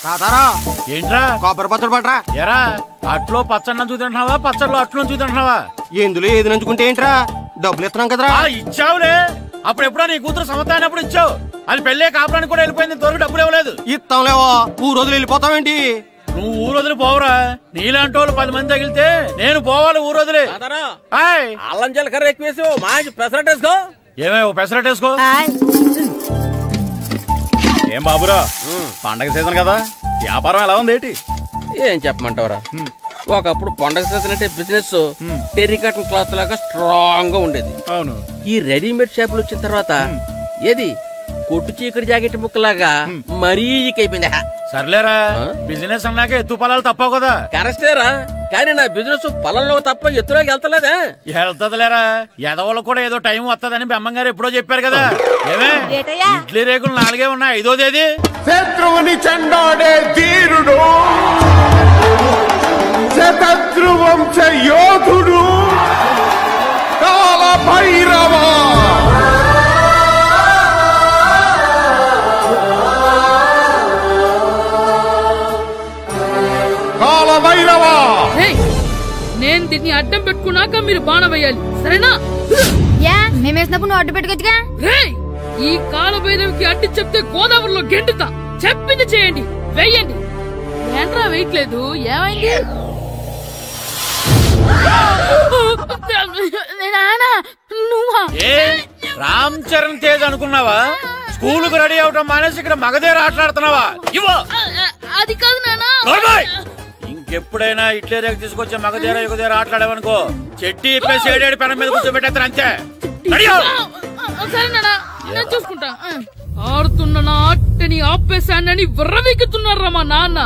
తాతారా ఏంట్రా కొబ్బరి పచ్చడి పట్రా. ఎరా అట్లో పచ్చడి నంచు తింటున్నావా పచ్చడిలో అట్లు నంచు తింటున్నావా? ఎందులో ఏది నంచుకుంటే ఏంట్రా? డబ్బులు ఇస్తున్నాం కదరా. ఇచ్చావులే, అప్పుడు ఎప్పుడో నీ కూతురు సమత అయినప్పుడు ఇచ్చావు. అది పెళ్ళే కాపురానికి కూడా వెళ్ళిపోయింది, ఇంతవరకు డబ్బులు ఇవ్వలేదు. ఇస్తాంలేవో, ఊరు వదిలి వెళ్ళిపోతావేంటి? నువ్వు ఊరు వదిలి పోవురా. నీలాంటి వాళ్ళు 10 మంది తగిలితే నేను పోవాలి ఊరు వదిలి. అల్లం జీలకర్ర ఎక్కువ వేసి మంచి పెసరట్ వేసుకో. ఏమే పెసరట్ వేసుకో. ఏం బాబురా, పండగ సీజన్ కదా, వ్యాపారం ఎలా ఉంది ఏంటి? ఏం చెప్పమంటావురా, ఒకప్పుడు పండగ సీజన్ అంటే బిజినెస్ టెర్రికాటన్ క్లాత్ లాగా స్ట్రాంగ్ గా ఉండేది. అవును, ఈ రెడీమేడ్ షాపులు వచ్చిన తర్వాత ఏది కొట్టు చీకటి జాకెట్ ముక్కలాగా మరీ అయిపోయింది. సర్లేరా, బిజినెస్ అన్నాక ఎత్తు పొలాలు తప్పవు కదా. కరెక్టేరా, కానీ నా బిజినెస్ పొలంలో తప్ప ఎత్తులోకి వెళ్తలేదా? వెళ్తదిలేరా, ఎదవలకు కూడా ఏదో టైం వస్తుందని బెమ్మంగారు ఎప్పుడో చెప్పారు కదా. ఏమే ఇడ్లీ రేకులు 4 ఉన్నాయి, 5వ తేదీ. శత్రువుని చెండాడే ధీరుడు, శతద్రు వంశ యోధుడు కాల భైరవ. నేను దీన్ని అడ్డం పెట్టుకున్నాక మీరు బాణం వేయాలి, సరేనా? మేమేసినప్పుడు నువ్వు అడ్డు పెట్టుకోవచ్చుగా. ఈ కాలభైరవికి అడ్డు చెప్తే గోదావరిలో గెంటుతా. చెప్పింది చేయండి, వెయ్యండి. ఏంట్రా వెయ్యట్లేదు, ఏమైంది? నువ్వా రామ్ చరణ్ తేజ్ అనుకున్నావా? స్కూల్ కు రెడీ అవటం మానేసి ఇక్కడ మగధేర ఆటలాడుతున్నావా? అది కాదు నానా. ఇంకెప్పుడైనా ఇట్లే రేపు తీసుకొచ్చే మగధేర యుగధేర ఆటలాడేవనుకో చెట్టి ఇప్పేసి 7 పెనం మీద కూర్చోబెట్టేస్తారు అంతే. సరే నానా, నేను చూసుకుంటా. ఆడుతున్న నా ఆటని ఆపేశానని విర్రవీగుతున్నారా మా నాన్న.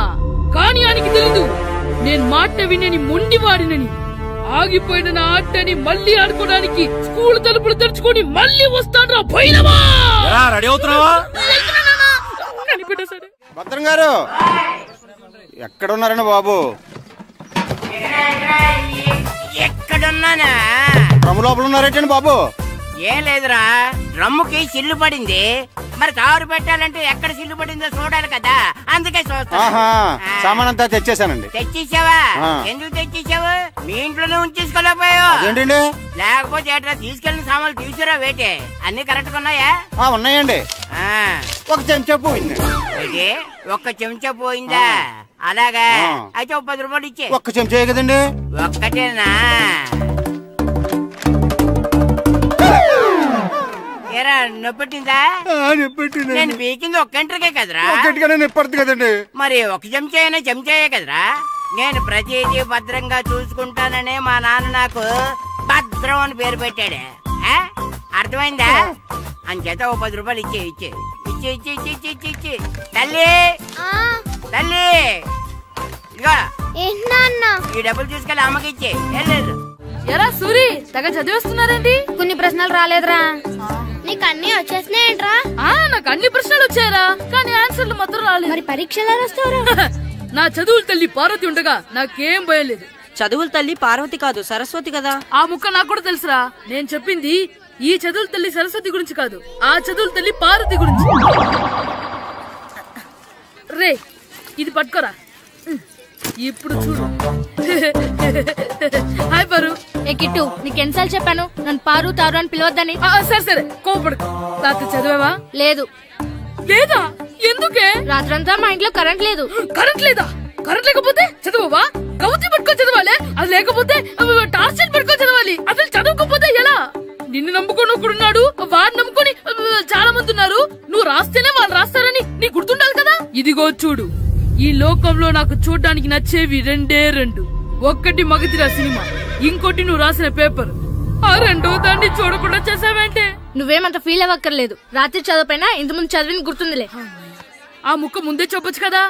కానీ ఆయనకి తెలీదు నేను మాట వినని మొండివాడినని. ఆగిపోయిన నా ఆటని మళ్ళీ ఆడుకోవడానికి స్కూల్ తలుపులు తెరుచుకొని మళ్ళీ వస్తాను రా భైరవా. రెడీ అవుతున్నావా? సరే భద్రం గారు ఎక్కడున్నారండి బాబు? ఎక్కడున్నానా? డ్రమ్ము లోపల ఉన్నారేంటండి బాబు? ఏం లేదురా, డ్రమ్ముకి సిల్లు పడింది. మరి కారు పెట్టాలంటే ఎక్కడ సిల్లు పడిందో చూడాలి కదా, అందుకే చూస్తా. సామాన్ అంతా తెచ్చేసానండి. తెచ్చేసావా? ఎందుకు తెచ్చేసావు? మీ ఇంట్లోనే ఉంచేసుకోలేకపోయావు ఏంటండి? లేకపోతే ఎట్లా తీసుకెళ్లిన సామాన్లు తీసుకురా వేటే. అన్ని కరెక్ట్ గా ఉన్నాయా? ఉన్నాయండి. ఒక చెంచా పోయింది. ఒక్క చెంచా పోయిందా? అలాగా, అయితే 10 రూపాయలు ఇచ్చే. ఒక్క చెంచా కదండి? ఒక్కటేనా? ఏరా నొప్పెట్టిందా? నేను పీకింది ఒక్క గంటకే కదరా. నొప్పడుతుంది కదండి. మరి ఒక చెంచా అయినా చెంచాయే కదరా. నేను ప్రతిదీ భద్రంగా చూసుకుంటాననే మా నాన్న నాకు భద్రం అని పేరు పెట్టాడు. అర్థమైందా? అంచేత 10 రూపాయలు ఇచ్చే. తల్లి తల్లి, ఇదిగో ఈ డబ్బులు తీసుకెళ్ళి అమ్మకి ఇచ్చే. ఎరా సూరి, తెగ చదివేస్తున్నారండి. కొన్ని ప్రశ్నలు రాలేదురా. నీకు అన్ని వచ్చేసినాయంట్రా? నాకు అన్ని ప్రశ్నలు వచ్చాయరా, కానీ ఆన్సర్లు మాత్రం రాలేదు. మరి పరీక్షలు వస్తారా? నా చదువుల తల్లి పార్వతి ఉండగా నాకేం భయం లేదు. చదువుల తల్లి పార్వతి కాదు, సరస్వతి కదా. ఆ ముక్క నాకు కూడా తెలుసురా. నేను చెప్పింది ఈ చదువుల తల్లి సరస్వతి గురించి కాదు, ఆ చదువుల తల్లి పార్వతి గురించి. రే, ఇది పట్టుకోరా. ఇప్పుడు చూడు. హాయ్ పారు. ఏ కిట్టు, నీకు ఎన్నిసార్లు చెప్పాను నన్ను పారు తారు అని పిలవద్దని? సరే కోపడుకో. రాత్రి చదివావా? లేదు. లేదా? ఎందుకే? రాత్రంతా మా ఇంట్లో కరెంట్ లేదు. కరెంట్ లేదా? కరెంట్ లేకపోతే చదవవా? కవిత పట్టుకొని చదవాలి. అది లేకపోతే టార్చర్ పట్టుకొని చదవాలి. అసలు చదవకపోతే ఎలా? నిన్ను నమ్ముకొని ఒకడున్నాడు, వాడిని నమ్ముకొని చాలా మంది ఉన్నారు. నువ్వు రాస్తేనే వాళ్ళు రాస్తారని నీ గుర్తుండాలి కదా. ఇదిగో చూడు, ఈ లోకంలో నాకు చూడ్డానికి నచ్చేవి 2. ఒక్కటి మగధిర సినిమా, ఇంకోటి నువ్వు రాసిన పేపర్. ఆ 2వ దాన్ని చూడకుండా చేసావేంటే? నువ్వేమంత ఫీల్ అవ్వక్కర్లేదు. రాత్రి చదవపోయినా ఇంతకుముందు చదివిన గుర్తుందిలే. ఆ ముక్క ముందే చెప్పొచ్చు కదా.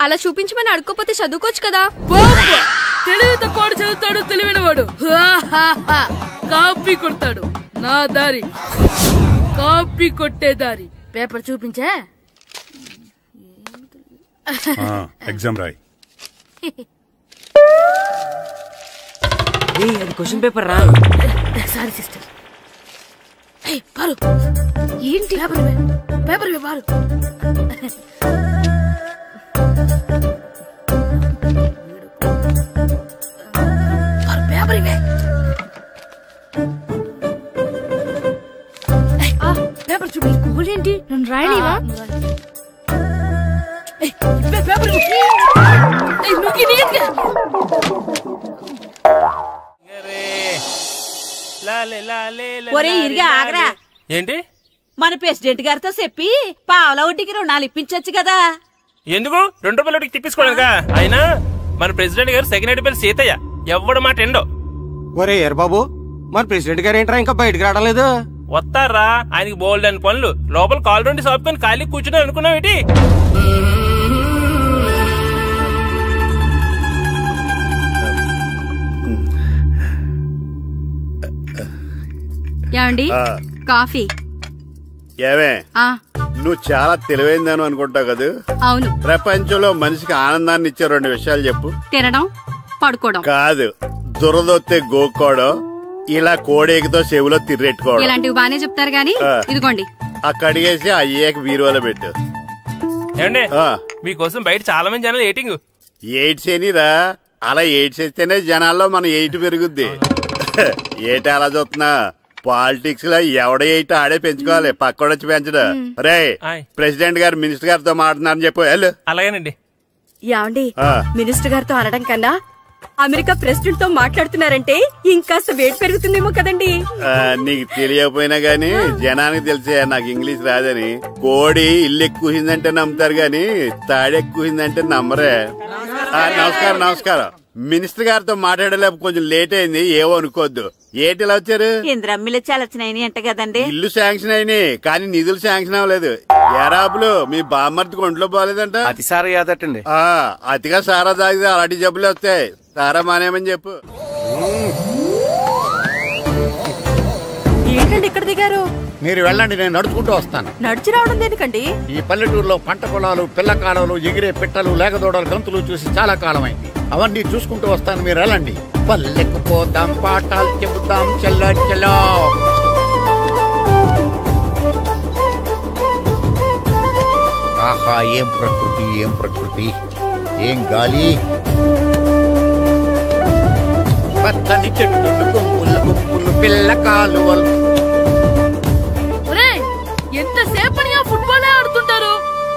అలా చూపించమని అడుక్కోపోతే చదువుకోవచ్చు కదా. తెలివి తక్కువ చదువుతాడు, తెలివైన వాడు కాపీ కొడతాడు. నా దారి కాపీ కొట్టే దారి. పేపర్ చూపించే. ఎగ్జామ్ రాయి. అది క్వశ్చన్ పేపర్ రా. Sorry sister. పారు, ఏంటి పేపర్? పారు పేపర్ ఇవే. పేపర్ చూపి. ఏంటి నన్ను రాయలేవా? పేపర్ ఒరే ఇరిగా ఆగరా. ఏంటి? మన ప్రెసిడెంట్ గారితో చెప్పి పావలా వడ్డీకి రుణాలు ఇప్పించొచ్చు కదా. ఎందుకు 2 రూపాయలు వడ్డీకి తిప్పించుకోలేదుగా. అయినా మన ప్రెసిడెంట్ గారు సెకండ్ పేరు సీతయ్య ఎవడు మాట ఎండో. ఒరే ఎర్ బాబు, మన ప్రెసిడెంట్ గారు ఏంట్రా ఇంకా బయటకు రావడం? వస్తారా? ఆయనకి బోల్డ్ అని పనులు. లోపల కాలు రెండు సాపుకొని ఖాళీ కూర్చుని అనుకున్నావు ఏంటి? ఏమండి కాఫీ? ఏమే నువ్వు చాలా తెలివైందని అనుకుంటావు కదా? అవును. ప్రపంచంలో మనిషికి ఆనందాన్ని ఇచ్చే 2 విషయాలు చెప్పు. తినడం, పడుకోవడం. కాదు, దురదొత్తే గోక్కోవడం, ఇలా కోడేకితో చెవులో తిర్రెట్టుకోవడం. ఇలాంటివి బానే చెప్తారు గానీ ఇదిగోండి. అక్కడిగేసి అయ్యాక బీరువాలో పెట్టు. ఏమండి మీకోసం బయట చాలా మంది జనాలు ఎయిటింగ్. ఎయిడ్స్ ఏనిరా? అలా ఎయిడ్స్ వేస్తేనే జనాల్లో మన ఎయిట్ పెరుగుద్ది. ఏటి అలా చూస్తున్నా? పాలిటిక్స్ లో ఎవడ ఎయిట్ ఆడే పెంచుకోవాలి, పక్కడొచ్చి పెంచడం. రే ప్రెసిడెంట్ గారు మినిస్టర్ గారితో మాట్లాడుతున్నారని చెప్పు. వెళ్ళు. అలాగేనండి. యాండి మినిస్టర్ గారితో అనడం కన్నా అమెరికా ప్రెసిడెంట్ తో మాట్లాడుతున్నారంటే ఇంకాస్త వేడి పెరుగుతుందేమో కదండి. నీకు తెలియకపోయినా గానీ జనానికి తెలిసే నాకు ఇంగ్లీష్ రాదని. కోడి ఇల్లు ఎక్కువసిందంటే నమ్ముతారు గాని తాడెక్కువసిందంటే నమ్మరే. నమస్కారం నమస్కారం. మినిస్టర్ గారితో మాట్లాడలేక కొంచెం లేట్ అయింది, ఏవో అనుకోవద్దు. ఏంటి ఇలా వచ్చారు? ఇంద్రమ్మిలు చాలచ్చినాయని అంట కదండి. ఇల్లు శాంక్షన్ అయినాయి కానీ నిధులు శాంక్షన్ అవ్వలేదు. ఎరాబులు మీ బామ్మర్తికి ఒంట్లో పోలేదంట. అతిసారా యాదటండి. అతిగా సారా తాగితే అలాంటి జబ్బులు వస్తాయి. సారా మానేమని చెప్పు. ఏంటండి ఇక్కడ దిగారు? మీరు వెళ్ళండి, నేను నడుచుకుంటూ వస్తాను. నడిచి రావడం దేనికండి? ఈ పల్లెటూరులో పంట పొలాలు, పిల్ల కాలాలు, ఎగిరే పిట్టలు, లేకదోడలు, గంతులు చూసి చాలా కాలమైంది. అవన్నీ చూసుకుంటూ వస్తాను, మీరు వెళ్ళండి. పల్లెకు పోదాం, పాఠాలు చెబుతాం, చల్లో చలో. ఆహా, ఏం ప్రకృతి, ఏం ప్రకృతి, ఏం గాలి. పచ్చని చెట్లు, గుంపులు గుంపులు, పిల్ల కాలువలు. ఎంతసేపని ఫుట్బాల్ ఆడుతుంటారు?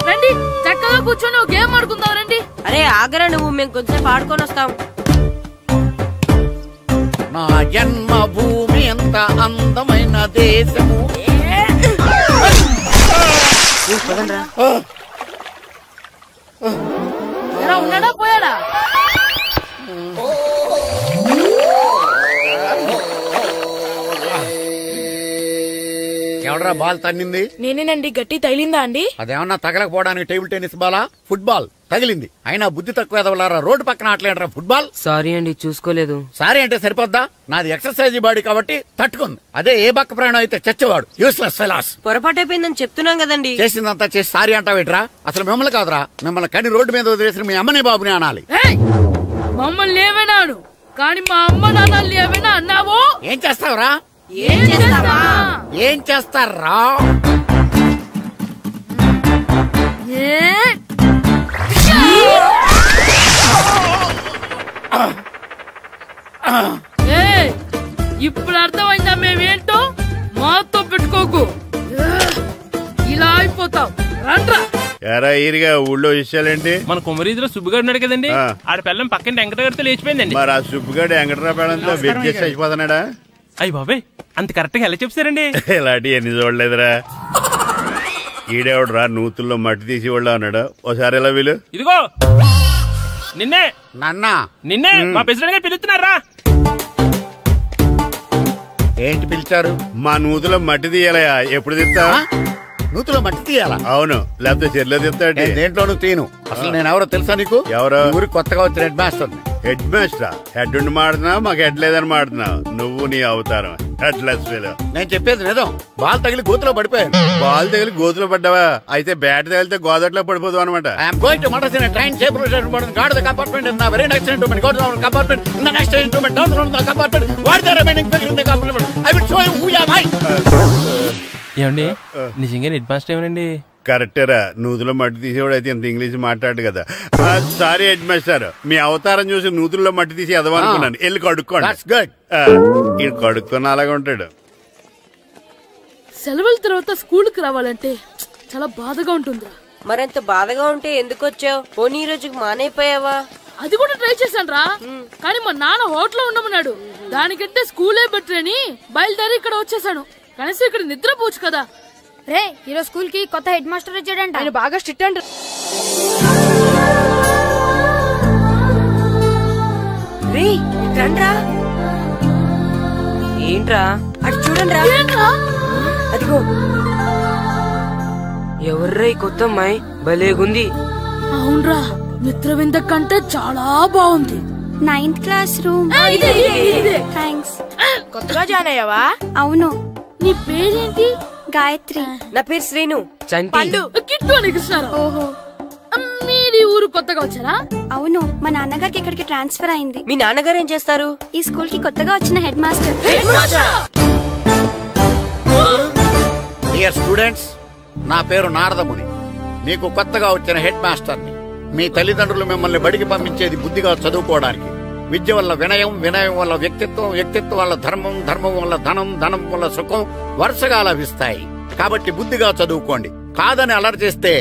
రండి చక్కగా కూర్చొని ఒక గేమ్ ఆడుకుందాం రండి. అరే ఆగరా నువ్వు, మేము కొంచెం ఆడుకొని వస్తాం. నా జన్మభూమి ఎంత అందమైన దేశము. ఉన్నాడా పోయాడా? ఎవడరా బాల్ తన్నింది? నేనేనండి. గట్టి తగిలిందా అండి? అదేమన్నా తగలకపోవడానికి టేబుల్ టెన్నిస్ బాలా, ఫుట్బాల్ తగిలింది. అయినా బుద్ధి తక్కువ ఎదవలారా, రోడ్డు పక్కన ఆటలేడరా ఫుట్బాల్. సారీ అండి, చూసుకోలేదు. సారీ అంటే సరిపోద్దా? నాది ఎక్సర్సైజ్ బాడీ కాబట్టి తట్టుకుంది. అదే ఏ బక్క ప్రాణం అయితే చచ్చేవాడు. Useless fellas. పొరపాటు అయిపోయిందని చెప్తున్నాం కదండి. చేసిందంతా చేసి సారీ అంటావేట్రా? అసలు మిమ్మల్ని కాదురా, మిమ్మల్ని కని రోడ్డు మీద వదిలేసిన మీ అమ్మని బాబుని అనాలి. మమ్మల్ని ఏమైనాడు కానీ మా అమ్మ నాన్నల్ని ఏమైనా అన్నావో? ఏం చేస్తావురా? ఏం చేస్తారా? ఇప్పుడు అర్థమైందా మేమేంటో? మాతో పెట్టుకోకు, ఇలా అయిపోతావు. రండ్రా. ఎరా ఈరిగా ఊళ్ళో విషయాలేంటి? మన కుమరీదిలో సుబ్బుగాడు ఉన్నాడు కదండి, ఆడ పిల్లం పక్కన వెంకటగారితో లేచిపోయిందండి. మరి ఆ సుబ్బుగాడు వెంకటరాపేడంతో వెయిట్ చేసి అయిపోతున్నాడా? అయ్యి బాబాయ్, అంత కరెక్ట్ గా ఎలా చెప్తారండి? ఇలాంటి ఎన్ని చూడలేదురా. ఈడేవాడురా నూతుల్లో మట్టి తీసి వాళ్ళు అన్నాడు. ఓసారి ఎలా వీలు? ఇదిగో నిన్నే నాన్నా, నిన్నే మా ప్రెసిడెంట్ గారు పిలుస్తున్నారా? ఏంటి పిలిచారు? మా నూతులో మట్టి తీయాలయా. ఎప్పుడు తీస్తా? నూతులో మట్టి తీయాలా? అవును, లేకపోతే చెర్లో తీస్తాడు. దేంట్లోనూ తీను. అసలు నేను ఎవరో తెలుసా నీకు? ఎవరో? ఊరికి కొత్తగా వచ్చిన హెడ్ మాస్టర్. హెడ్ మాస్టరా? హెడ్ ఉండి మాడుతున్నావు, మాకు హెడ్ లేదని మాడుతున్నావు. నువ్వు నీ అవతారం హెడ్లెస్ ఫెలో. నేను చెప్పేది నిజం. బాల్ తగిలి గోతులో పడిపోయాను. బాల్ తగిలి గోతులో పడ్డావా? అయితే బ్యాట్ తగిలితే గోదట్లో పడిపోదు అనమాట. ఐఎమ్ గోయింగ్ టు మడస్ in train safe guard the compartment in the very next instrument. Go to the compartment in the next instrument. Down the compartment. What the remaining figure in the compartment. I will show you who you are. ఏమండి నిజంగా head master ఏమనండి? కరెక్టరా, నూతులో మట్టి తీసేవాడు అయితే ఇంత English మాట్లాడు కదా. Sorry head master, మీ అవతారం చూసి నూతుల్లో మట్టి తీసి ఎదవనుకున్నాను. వెళ్ళి కడుక్కోండి. ఈడు కడుక్కొని అలాగే ఉంటాడు. సెలవుల తర్వాత స్కూల్కి రావాలంటే చాలా బాధగా ఉంటుందిరా. మరంత బాధగా ఉంటే ఎందుకు వచ్చావు? పోనీ ఈ రోజుకి మానైపోయావా? అది కూడా ట్రై చేశాను రా, కానీ మా నాన్న హోటల్లో ఉండమన్నాడు. దానికంటే స్కూలే బెటర్ అని బయలుదేరి ఇక్కడ వచ్చేసాను. కనీసం ఇక్కడ నిద్రపోవచ్చు కదా. రే, ఈరోజు స్కూల్ కి కొత్త హెడ్ మాస్టర్ వచ్చాడంట. ఆయన బాగా స్ట్రిక్ట్ అంట. ఏంట్రా అటు చూడండి రా. అదిగో ఎవర్రా ఈ కొత్త అమ్మాయి? భలేగుంది. అవునరా, మిత్రవింద కంటే చాలా బాగుంది. 9th class room. థ్యాంక్స్. కొత్తగా జాయిన్ అయ్యావా? అవును. నీ పేరేంటి? గాయత్రి. నా పేరు శ్రీను. చంటి. కిట్టు అని కృష్ణారావు. ఓహో, మీరు ఊరు కొత్తగా వచ్చారా? అవును, మా నాన్నగారికి ఇక్కడికి ట్రాన్స్ఫర్ అయింది. మీ నాన్నగారు ఏం చేస్తారు? ఈ స్కూల్ కి కొత్తగా వచ్చిన హెడ్ మాస్టర్. డియర్ స్టూడెంట్స్, నా పేరు నారదముని. మీకు కొత్తగా వచ్చిన హెడ్ మాస్టర్ని. మీ తల్లిదండ్రులు మిమ్మల్ని బడికి పంపించేది బుద్ధిగా చదువుకోవడానికి. విద్య వల్ల వినయం, వినయం వల్ల వ్యక్తిత్వం, వ్యక్తిత్వం వల్ల ధర్మం, ధర్మం వల్ల ధనం, ధనం వల్ల సుఖం వరుసగా లభిస్తాయి. కాబట్టి బుద్ధిగా చదువుకోండి. కాదని అలర్ చేస్తే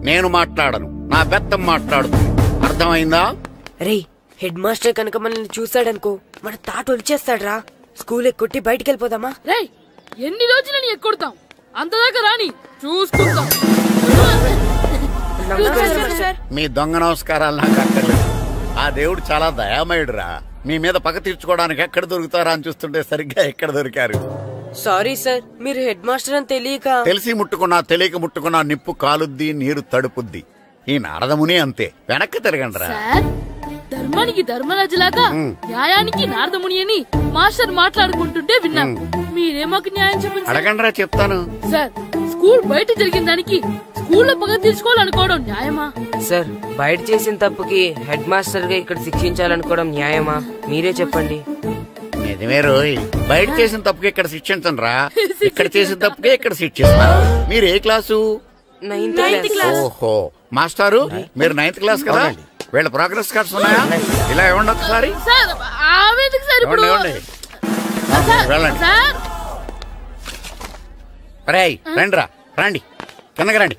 నేను మాట్లాడను, నా బెత్తం మాట్లాడుతుంది. అర్థమైందా? రే, హెడ్ మాస్టర్ కనుక మనల్ని చూసాడనుకో మన తాట వచ్చేస్తాడ్రా. స్కూల్ ఎక్కొట్టి బయటికి వెళ్ళిపోదామా? రే, ఎన్ని రోజులని ఎక్కొడతాం? అంతదాకా రాని చూసుకుంటాం. మీ దొంగ నమస్కారాలు నాకు అక్కర్లేదు. ఆ దేవుడు చాలా దయామయుడురా. మీ మీద పగ తీర్చుకోవడానికి ఎక్కడ దొరుకుతారా అని చూస్తుంటే సరిగ్గా ఎక్కడ దొరికారు. సారీ సార్, మీరు హెడ్ మాస్టర్ అని తెలియక. తెలిసి ముట్టుకున్నా తెలియక ముట్టుకున్నా నిప్పు కాలుద్ది, నీరు తడుపుద్ది. ఈ నారదముని అంతే. వెనక్కి తిరగండిరా. ధర్మానికి ధర్మరాజులాగా న్యాయానికి నారదముని అని మాస్టర్ మాట్లాడుకుంటుంటే విన్నాం. మీరే మాకు న్యాయం చెప్పండి. అడగండిరా, చెప్తాను. సార్, స్కూల్ బయట జరిగిన దానికి స్కూల్లో పగ తీర్చుకోవాలనుకోవడం న్యాయమా? సార్, బయట చేసిన తప్పుకి హెడ్ మాస్టర్ గా ఇక్కడ శిక్షించాలనుకోవడం న్యాయమా? మీరే చెప్పండి. నిజమే రోయ్, బయట చేసిన తప్పుకి ఇక్కడ శిక్షించండి రా. ఇక్కడ చేసిన తప్పుకే ఇక్కడ శిక్షిస్తారు. మీరు ఏ క్లాసు? 9th class. ఓహో, మాస్టారు మీరు 9th క్లాస్ కదా? వీళ్ళ ప్రోగ్రెస్ కార్డ్స్ ఉన్నాయా? ఇలా ఇవ్వండి ఒకసారి. వెళ్ళండి. రండిరా, రండి, కిందకి రండి.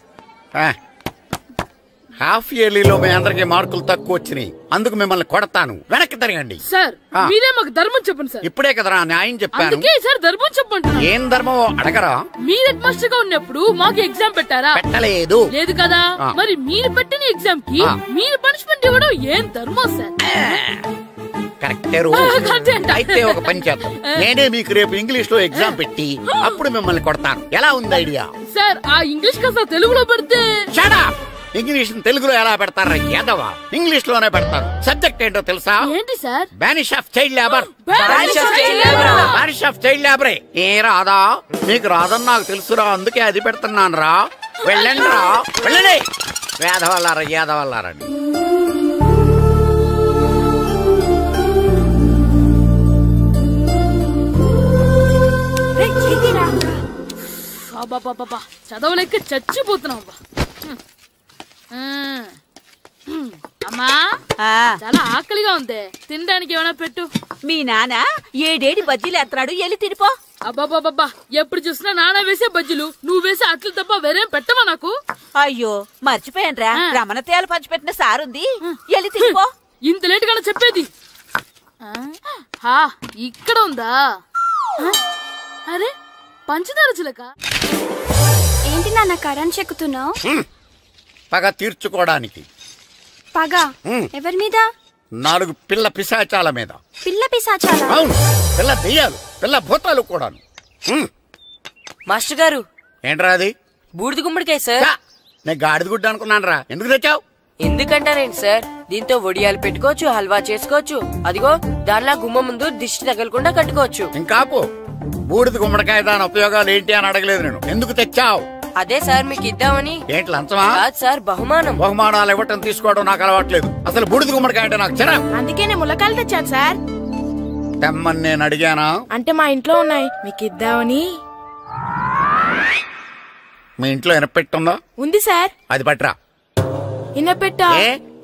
హాఫ్ ఇయర్లీలో మీ అందరికి మార్కులు తక్కువ వచ్చినాయి, అందుకు మిమ్మల్ని కొడతాను. వెనక్కి తిరగండి. సార్, మీరే మాకు ధర్మం చెప్పండి సార్. ఇప్పుడే కదరా న్యాయం చెప్పాను. సార్, ధర్మం చెప్పండి. ఏం ధర్మం అడగరా? మీరు హెడ్ మాస్టర్ గా ఉన్నప్పుడు మాకు ఎగ్జామ్ పెట్టారా? పెట్టలేదు. లేదు కదా? మరి మీరు పెట్టిన ఎగ్జామ్ కి మీరు పనిష్మెంట్ ఇవ్వడం ఏం ధర్మం సార్? కరెక్టే. అయితే ఒక పని చేద్దాం, నేనే మీకు రేపు ఇంగ్లీష్ లో ఎగ్జామ్ పెట్టి అప్పుడు మిమ్మల్ని కొడతాను. ఎలా ఉంది ఐడియా? సార్, ఆ ఇంగ్లీష్ కాస్త తెలుగులో పెడితే. ఇంగ్లీష్ తెలుగులో ఎలా పెడతారా యాదవా? ఇంగ్లీష్ లోనే పెడతారు. సబ్జెక్ట్ ఏంటో తెలుసా? ఏంటి sir? Banish of child labour. Banish of child లేబరే. ఏ రాదా? మీకు రాదని నాకు తెలుసురా, అందుకే అది పెడుతున్నాను రా. వెళ్ళండి రా, వెళ్ళండి. వేదవల్లారా, యాదవల్లారండి. చదవలేక చచ్చిపోతున్నాం. అమ్మా, చాలా ఆకలిగా ఉంది, తినడానికి ఏమైనా పెట్టు. మీ నాన్న ఏడేడి బజ్జీలు ఎత్తాడు, వెళ్ళి తినిపో. అబ్బాబాబా, ఎప్పుడు చూసినా నాన్న వేసే బజ్జీలు, నువ్వు వేసే అట్లు తప్ప వేరేం పెట్టవా నాకు? అయ్యో, మర్చిపోయానురా, రమణ తేలు పంచిపెట్టిన సారుంది, వెళ్ళి తినిపో. ఇంత లేట్ గా చెప్పేది. ఇక్కడ ఉందా? అరే, పంచదార చిలక. ఏంటి నాన్న కరెంట్ చెక్కుతున్నావు? పగ తీర్చుకోవడానికి. పగ ఎవరి మీద? 4 పిల్ల పిశాచాల మీద. పిల్ల పిశాచాల? అవును, పిల్ల దెయ్యాలు, పిల్ల భూతాలు కూడాను. మాస్టర్ గారు, ఏంట్రా అది? బూడిద గుమ్మడికాయ సార్. నేను గాడిద గుడ్డ అనుకున్నాను రా. ఎందుకు తెచ్చావు? ఎందుకంటారేంటి సార్, దీంతో వడియాలు పెట్టుకోవచ్చు, హల్వా చేసుకోవచ్చు. అదిగో దానిలా గుమ్మ ముందు దిష్టి తగలకుండా కట్టుకోవచ్చు. ఇంకాపు, బూడిద గుమ్మడికాయ దాని ఉపయోగాలు ఏంటి అని అడగలేదు నేను. ఎందుకు తెచ్చావు? అదే సార్ మీకు ఇద్దామని. ఏంటి లంచమా? కాదు సార్, బహుమానం. బహుమానాలు ఇవ్వటం తీసుకోవడం నాకు అలవాట్లేదు. అసలు బూడిద గుమ్మడికాయ అంటే నాకు చిరా. అందుకే నేను ములకాయలు తెచ్చాను సార్. తెమ్మని నేను అడిగానా? అంటే మా ఇంట్లో ఉన్నాయి, మీకు ఇద్దామని. మీ ఇంట్లో ఎనపెట్టుందా? ఉంది సార్. అది పట్రా. ఇనపెట్టా?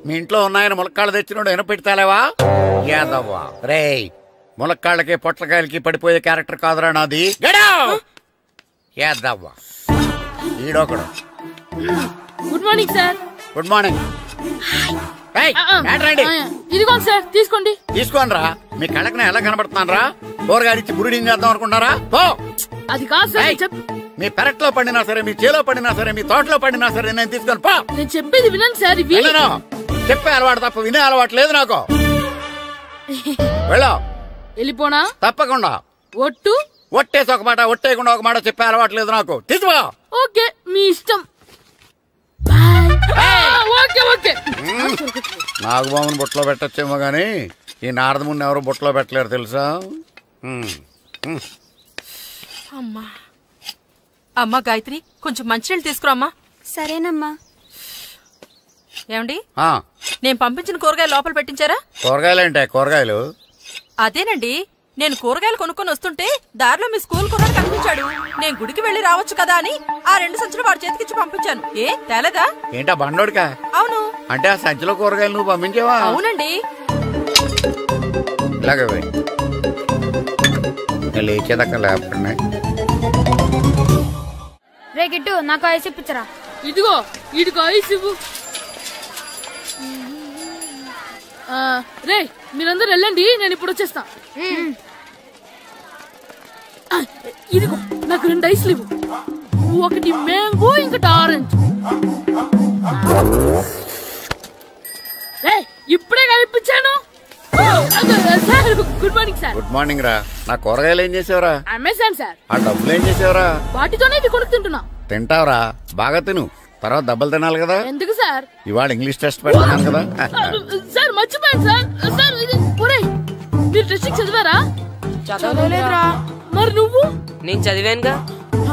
మీ ఇంట్లో ఉన్నాయని ములక్కాళ్ళు తెచ్చినోడు ఎనపెట్టాలేవా? యాదవ్వా రేయ్, ములక్కాళ్ళకి పొట్లకాయలకి పడిపోయే క్యారెక్టర్ కాదురా నాది. యాదవ్వా ఈడొకడు. Good morning sir. Good morning. ఇదిగోండి సార్, తీసుకోండి. తీసుకోనరా, మీ కళ్ళకి నేను ఎలా కనబడుతున్నాను రా? కూరగాయలిచ్చి బురిడింగ్ చేద్దాం అనుకుంటారా? అది కాదు సార్. మీ పెరట్లో పండినా సరే, మీ చేలో పండినా సరే, మీ తోటలో పండినా సరే నేను తీసుకొని పో. నేను చెప్పేది వినండి సార్. చెప్పే అలవాటు తప్ప వినే అలవాటు లేదు నాకు. వెళ్ళా. వెళ్ళిపోనా? తప్పకుండా. ఒట్టు? ఒట్టేసి ఒక మాట, ఒట్టేయకుండా ఒక మాట చెప్పే అలవాటు లేదు నాకు. తీసుకో. ఓకే, మీ ఇష్టం. నాగబాబుని బొట్లో పెట్టచ్చేమో గాని ఈ నారదముని ఎవరు బొట్లో పెట్టలేరు తెలుసా? అమ్మా గాయత్రి, కొంచెం మంచినీళ్ళు తీసుకురామ్మా. సరేనమ్మా. ఏమండి, నేను పంపించిన కూరగాయలు లోపల పెట్టించారా? కూరగాయలేంటే? కూరగాయలు అదేనండి, నేను కూరగాయలు కొనుక్కొని వస్తుంటే దారిలో మీ స్కూల్ కుర్రాడు కనిపించాడు. నేను గుడికి వెళ్లి రావచ్చు కదా అని ఆ 2 సంచులు వాడి చేతికిచ్చి పంపించాను. ఏ తేలేదా? ఏంటా బండోడికా? అవును. అంటే ఆ సంచిలో కూరగాయలు నువ్వు పంపించావా? అవునండి. ఇలాగే లేచేదాకా లేకపోతున్నాయి. రే గిట్టు, నాకు ఐస్ ఇప్పించరా. ఇదిగో ఇదిగో ఐస్ ఇవ్వు. రే మీరందరూ వెళ్ళండి, నేను ఇప్పుడు వచ్చేస్తా. ఇదిగో నాకు 2 ఐస్లు ఇవ్వు. ఒకటి మ్యాంగో, ఇంకటి ఆరెంజ్. ఇప్పుడే కనిపించాను. Good morning sir. Good morning రా. నా కూరగాయలు ఏం చేసావురా? Amazon sir. ఆ డబ్బులు ఏం చేసావురా? వాటితోనే ఇవి కొనుక్కు తింటున్నా. తింటావురా, బాగా తిను. తర్వాత డబ్బులు తినాలి కదా. ఎందుకు సార్? ఇవాళ ఇంగ్లీష్ టెస్ట్ పెడుతున్నాను కదా. సార్ మర్చిపోయాను సార్. సార్ మీరు టెస్టింగ్ చదివారా? చదవలేదురా. మరి నువ్వు? నేను చదివానుగా.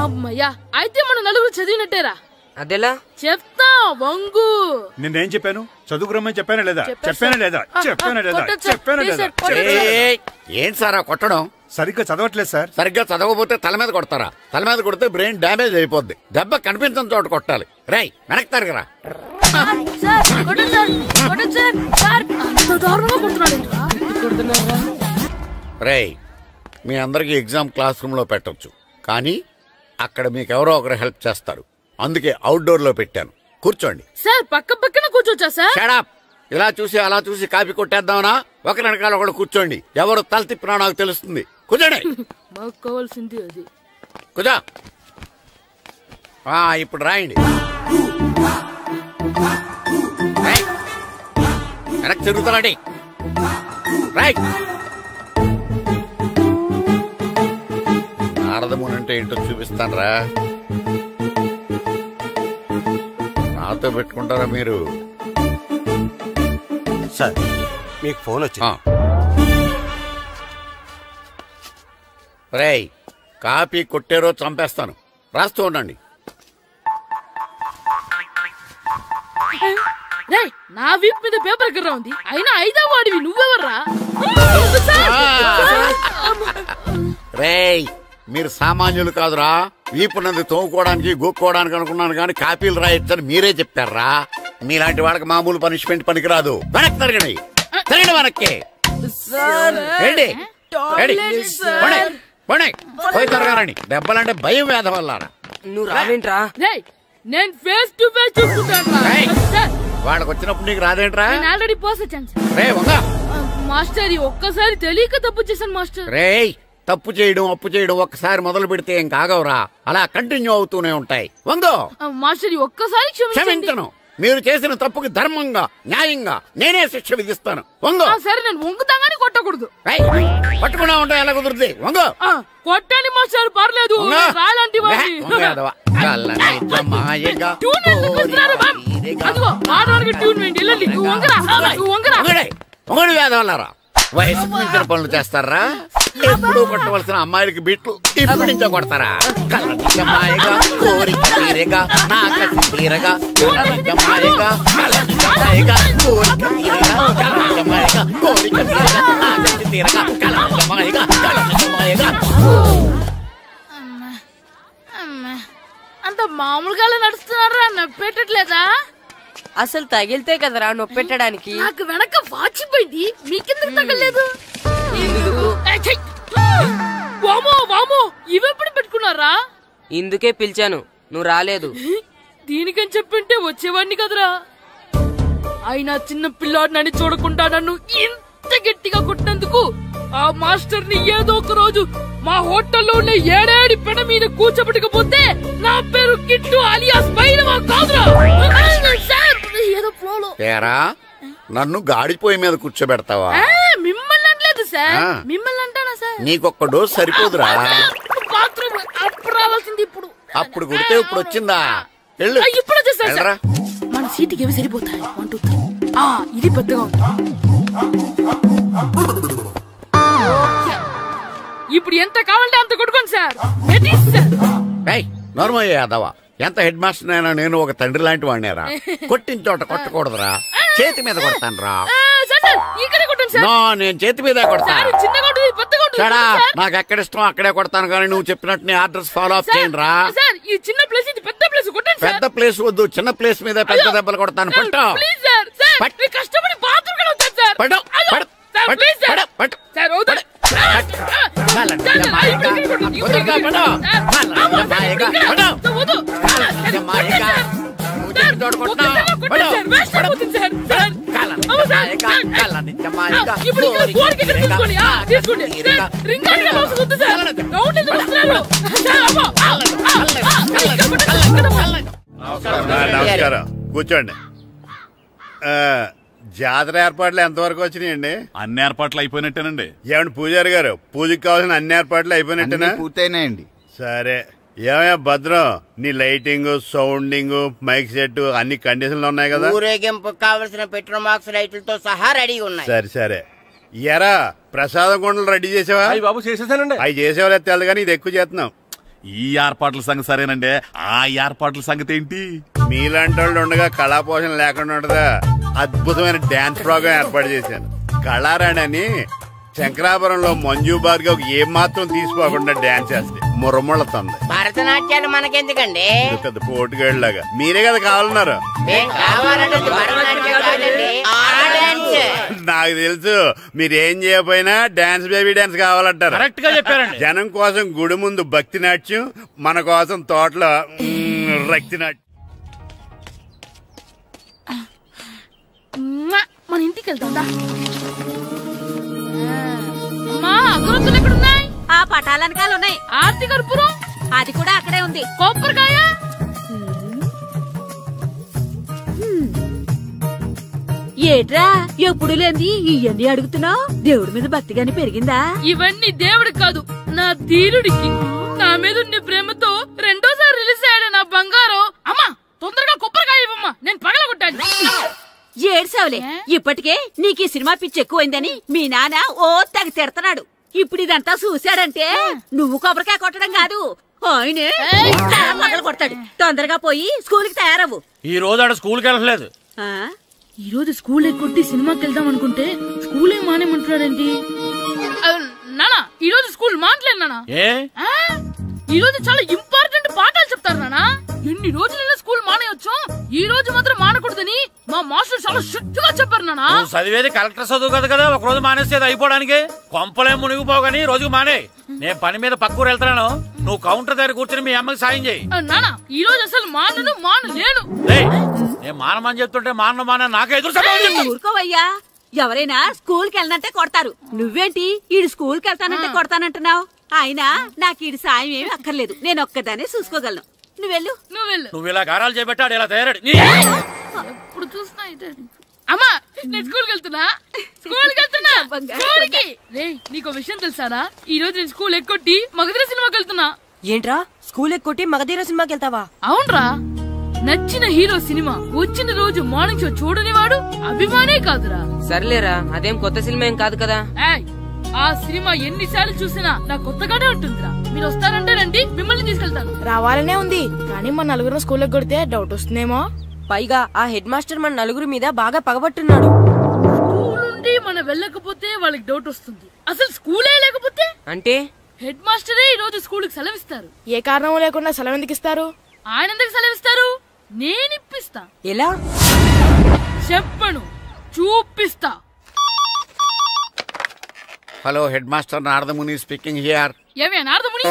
అమ్మయ్యా, అయితే మనం నలుగురు చదివినట్టేరా. అదెలా? చెప్తా వంగు. నేనేం చెప్పాను? చదువుకురమ్మని చెప్పానా లేదా? చెప్పానా లేదా? చెప్పానా లేదా? చెప్పానా లేదా? ఏంటి సార్ కొట్టడం? సరిగ్గా చదవట్లేదు సార్. సరిగ్గా చదవకపోతే తల మీద కొడతారా? తల మీద కొడితే బ్రెయిన్ డ్యామేజ్ అయిపోద్ది. దెబ్బ కనిపించిన చోట కొట్టాలి. రేయ్ వెనక్కి తరగరా. రేయ్, మీ అందరికి ఎగ్జామ్ క్లాస్ రూమ్ లో పెట్టొచ్చు, కానీ అక్కడ మీకు ఎవరో ఒకరు హెల్ప్ చేస్తారు. అందుకే అవుట్డోర్ లో పెట్టాను. కూర్చోండి. సార్ పక్క పక్కన కూర్చోచ్చా సార్? Shut up. ఇలా చూసి అలా చూసి కాపీ కొట్టేద్దామనా? ఒకరి వెనకాల ఒకడు కూర్చోండి. ఎవరు తల తిప్పినా నాకు తెలుస్తుంది. కూర్చోండి. మాకు కావాల్సింది అది. కూర్చో. ఇప్పుడు రాయండి. వెనక్కి తిరుగుతారండి. రైట్. నారదముని అంటే ఏంటో చూపిస్తాను రా. నాతో పెట్టుకుంటారా మీరు? సార్ మీకు ఫోన్ వచ్చింది. రేయ్, కాపీ కొట్టారో చంపేస్తాను. రాస్తూ ఉండండి. నా వీప్ మీద పేపర్ ఎక్కడ ఉంది? అయినా 5వ వాడివి నువ్వెవర్రా? రేయ్, మీరు సామాన్యులు కాదురా. వీపున్నది తోముకోవడానికి గోక్కోవడానికి అనుకున్నాను కానీ కాపీలు రాయొచ్చని మీరే చెప్పారా. మీలాంటి వాళ్ళకి మామూలు పనిష్మెంట్ పనికిరాదు. వెనక్కి తిరగండి. తిరగండి వెనక్కి. పోయి తిరగారండి. దెబ్బలంటే భయం వేద వల్ల. నువ్వు రావేంట్రా? నేను ఫేస్ టు ఫేస్ చూసుకుంటాను. వాళ్ళకి వచ్చినప్పుడు నీకు రాదేంట్రా? ఆల్రెడీ పోసొచ్చాను. మాస్టర్ ఒక్కసారి తెలియక తప్పు చేశాను మాస్టర్. రేయ్, తప్పు చేయడం అప్పు చేయడం ఒక్కసారి మొదలు పెడితే ఏం కాగవరా. అలా కంటిన్యూ అవుతూనే ఉంటాయి. వందో మాస్టర్ ఒక్కసారి క్షమించను. మీరు చేసిన తప్పుకి ధర్మంగా న్యాయంగా నేనే శిక్ష విధిస్తాను. వంగో. సరే, నేను వంగుతాగాని కొట్టకూడదు. పట్టుకున్నా ఉంటా ఎలా కుదురుతుంది? వంగో. కొట్టండి మాస్టర్, పర్లేదు. రాలంటి మొగడు వేదవల్లారా. వయసుకు మించిన పనులు చేస్తారా? ఎప్పుడు కొట్టవలసిన అమ్మాయిలకి బిట్లు ఇప్పుడు నుంచో కొడతారా? కలనిజమాయగా కోరిక తీరగా నా కసి తీరగా కలనిజమాయగా కలనిజమాయగా కోరిక తీరగా కలనిజమాయగా కోరిక తీరగా నా కసి తీరగా కలనిజమాయగా కలనిజమాయగా. అంత అంత మామూలుగా నడుస్తున్నారా? నొప్పెట్టట్లేదా? అసలు తగిలితే కదరా నొప్పెట్టడానికి. నాకు వెనక వాచిపోయింది, మీకెందుకు తగలేదు? వామో వామో, ఇవెప్పుడు పెట్టుకున్నారా? ఇందుకే పిలిచాను, నువ్వు రాలేదు. దీనికని చెప్పింటే వచ్చేవాడిని కదరా. అయినా చిన్న పిల్లాడినని చూడకుండా నన్ను ఇంత గట్టిగా కొట్టినందుకు ఆ మాస్టర్ ని ఏదో ఒక రోజు మా హోటల్లో ఉన్న 7 పెడ మీద కూర్చోబెట్టకపోతే నా పేరు కిట్టు అలియాస్ బైరవా కాదురా. ఏదో ఫ్లోలో నన్ను గాడిపోయి మీద కూర్చోబెడతావా? మిమ్మల్ని అనలేదు సార్, మిమ్మల్ని అంటానా సార్? నీకొక్క డోస్ సరిపోదురా? బాత్రూమ్ అప్పుడు రావాల్సింది ఇప్పుడు. అప్పుడు కొడితే ఇప్పుడు వచ్చిందా? ఇప్పుడు వచ్చేసా. మన సీటుకి ఏవి సరిపోతాయి? 1 2 3. ఇది పెద్దగా ఉంది. ఇప్పుడు ఎంత కావాలంటే అంత కొట్టుకోండి సార్. నోర్మయ్య యాదవా, ఎంత హెడ్ మాస్టర్ అయినా నేను ఒక తండ్రి లాంటి వాడినేరా. కొట్టిన చోట కొట్టకూడదురా, చేతి మీద కొడతాను రా. నేను చేతి మీద కొడతాను. నాకు ఎక్కడ ఇష్టం అక్కడే కొడతాను, కానీ నువ్వు చెప్పినట్టు నీ ఆర్డర్స్ ఫాలో అప్ చేయండి రా. పెద్ద ప్లేస్ వద్దు, చిన్న ప్లేస్ మీద పెద్ద దెబ్బలు కొడతాను. పట్టు నమస్కారం, కూర్చోండి. జాతర ఏర్పాట్లు ఎంతవరకు వచ్చినాయండి? అన్ని ఏర్పాట్లు అయిపోయినట్టేనండి. ఏమండి పూజారి గారు, పూజకి కావాల్సిన అన్ని ఏర్పాట్లు అయిపోయినట్టేనా? పూర్తయినాయండి. సరే, ఏమయ్యా భద్రం, నీ లైటింగ్, సౌండింగ్, మైక్ సెట్ అన్ని కండిషన్లు ఉన్నాయి కదా? ఊరేగింపు కావలసిన పెట్రోల్ మార్క్స్ లైట్లతో సహా రెడీ ఉన్నాయి. సరే సరే. ఎరా ప్రసాదం కొండలు రెడీ చేసావా? బాబు చేసేసానండి. అవి చేసేవాళ్ళు తెలదు కానీ ఇది ఎక్కువ చేస్తున్నాం. ఈ ఏర్పాట్ల సంగతి సరేనండి, ఆ ఏర్పాట్ల సంగతి ఏంటి? మీలాంటి వాళ్ళు ఉండగా కళాపోషణ లేకుండా ఉండదా? అద్భుతమైన డాన్స్ ప్రోగ్రాం ఏర్పాటు చేశాను. కళారాణి అని శంకరాపురంలో మంజు భార్గవ్ ఏం మాత్రం తీసుకోకుండా డాన్స్ చేస్తే మురముళ్ళతుంది. భరతనాట్యాలు మనకెందుకండి? పెద్ద పోటుగాళ్ళలాగా మీరే కదా కావాలన్నారు. నాకు తెలుసు, మీరేం చేయకపోయినా డాన్స్ బేబీ డాన్స్ కావాలంటారు. కరెక్ట్ గా చెప్పారండి. జనం కోసం గుడి ముందు భక్తి నాట్యం, మన కోసం తోటలో రక్తి నాట్యం. మన ఇంటికి వెళ్తా. అగరొత్తులు ఎక్కడున్నాయి? ఆ పటాలనకాలు ఉన్నాయి. ఆర్తి కర్పూరం అది కూడా అక్కడే ఉంది. కొబ్బరికాయ ఏట్రా ఎప్పుడు లేని ఇవన్నీ అడుగుతున్నావు? దేవుడి మీద భక్తి గాని పెరిగిందా? ఇవన్నీ దేవుడికి కాదు, నా ధీరుడికి. నా మీద ఉన్న ప్రేమతో రెండోసారి రిలీజ్ అయ్యాడు నా బంగారం. అమ్మా తొందరగా కొబ్బరికాయ ఇవ్వమ్మా, నేను పగలగొట్టాను. ఏడ్సావులే, ఇప్పటికే నీకు ఈ సినిమా పిచ్చి ఎక్కువైందని మీ నాన్న ఓ తెగ తిడతాడు. ఇప్పుడు ఇదంతా చూశాడంటే నువ్వు కొబ్బరికాయ కొట్టడం కాదు, ఆయనే పగల కొడతాడు. తొందరగా పోయి స్కూల్ కి తయారవు. ఈ రోజు ఆడ స్కూల్ కి వెళ్ళలేదు. ఈ రోజు స్కూల్ ఎక్కొట్టి సినిమాకి వెళ్దాం అనుకుంటే స్కూల్ ఏం మానేమంటున్నాడండి? నానా ఈ రోజు స్కూల్ మానట్లేదు నానా. ఈ రోజు చాలా ఇంపార్టెంట్ పాఠాలు చెప్తారు నానా. ఎన్ని రోజులైనా స్కూల్ మానేయొచ్చు, ఈ రోజు మాత్రం మానకూడదని మా మాస్టర్ చాలా స్ట్రిక్ట్ గా చెప్పారు నానా. చదివేది కలెక్టర్ చదువు కదా కదా, ఒక రోజు మానేసేది అయిపోవడానికి. కొంపలే మునిగిపోగాని రోజుకు మానే. నేను పని మీద పక్కూరు వెళ్తున్నాను, నువ్వు కౌంటర్ దగ్గర కూర్చొని మీ అమ్మకి సాయం చేయి. నానా ఈ రోజు అసలు మానలేను. నేను మానమని చెప్తుంటే మాన నాకే ఎదురు. ఊరుకోవయ్యా, ఎవరైనా స్కూల్ కి వెళ్ళనంటే కొడతారు. నువ్వేంటి ఈడు స్కూల్ కి వెళ్తానంటే కొడతానంటున్నావు? అయినా నాకు ఈడు సాయం ఏమి అక్కర్లేదు, నేను ఒక్కదానే చూసుకోగలను. నువ్వెళ్ళు. నువ్వు ఇలా గారాలు చేపెట్టాడు ఇలా తయారాడు. ఇప్పుడు చూస్తా అమ్మా, నేను స్కూల్కి వెళ్తున్నా. నీకు విషయం తెలుసారా? ఈ రోజు నేను స్కూల్ ఎక్కొట్టి మగధీర సినిమాకి వెళ్తున్నా. ఏంట్రా స్కూల్ ఎక్కొట్టి మగధీర సినిమాకి వెళ్తావా? అవునరా, నచ్చిన హీరో సినిమా వచ్చిన రోజు మార్నింగ్ షో చూడని వాడు అభిమానే కాదురా. సర్లేరా, అదేం కొత్త సినిమా ఏం కాదు కదా. ఆ సినిమా ఎన్నిసార్లు చూసినా నాకు కొత్తగానే ఉంటుందిరా. మీరు వస్తారంటే రండి, మిమ్మల్ని తీసుకెళ్తాను. రావాలనే ఉంది, కానీ మన నలుగురు స్కూల్ కొడితే డౌట్ వస్తుందేమో. పైగా ఆ హెడ్ మాస్టర్ మన నలుగురి మీద బాగా పగబట్టున్నాడు. స్కూల్ నుండి మనం వెళ్ళకపోతే వాళ్ళకి డౌట్ వస్తుంది. అసలు స్కూలే లేకపోతే అంటే హెడ్ మాస్టరే ఈ రోజు స్కూల్ కి సెలవిస్తారు. ఏ కారణం లేకుండా సెలవు ఎందుకు ఇస్తారు? ఆయన ఎందుకు సెలవిస్తారు? నేనిప్పిస్తా. ఎలా? చెప్పను, చూపిస్తా. Hello, head master Naradamuni speaking here. ఏమే నారదముని?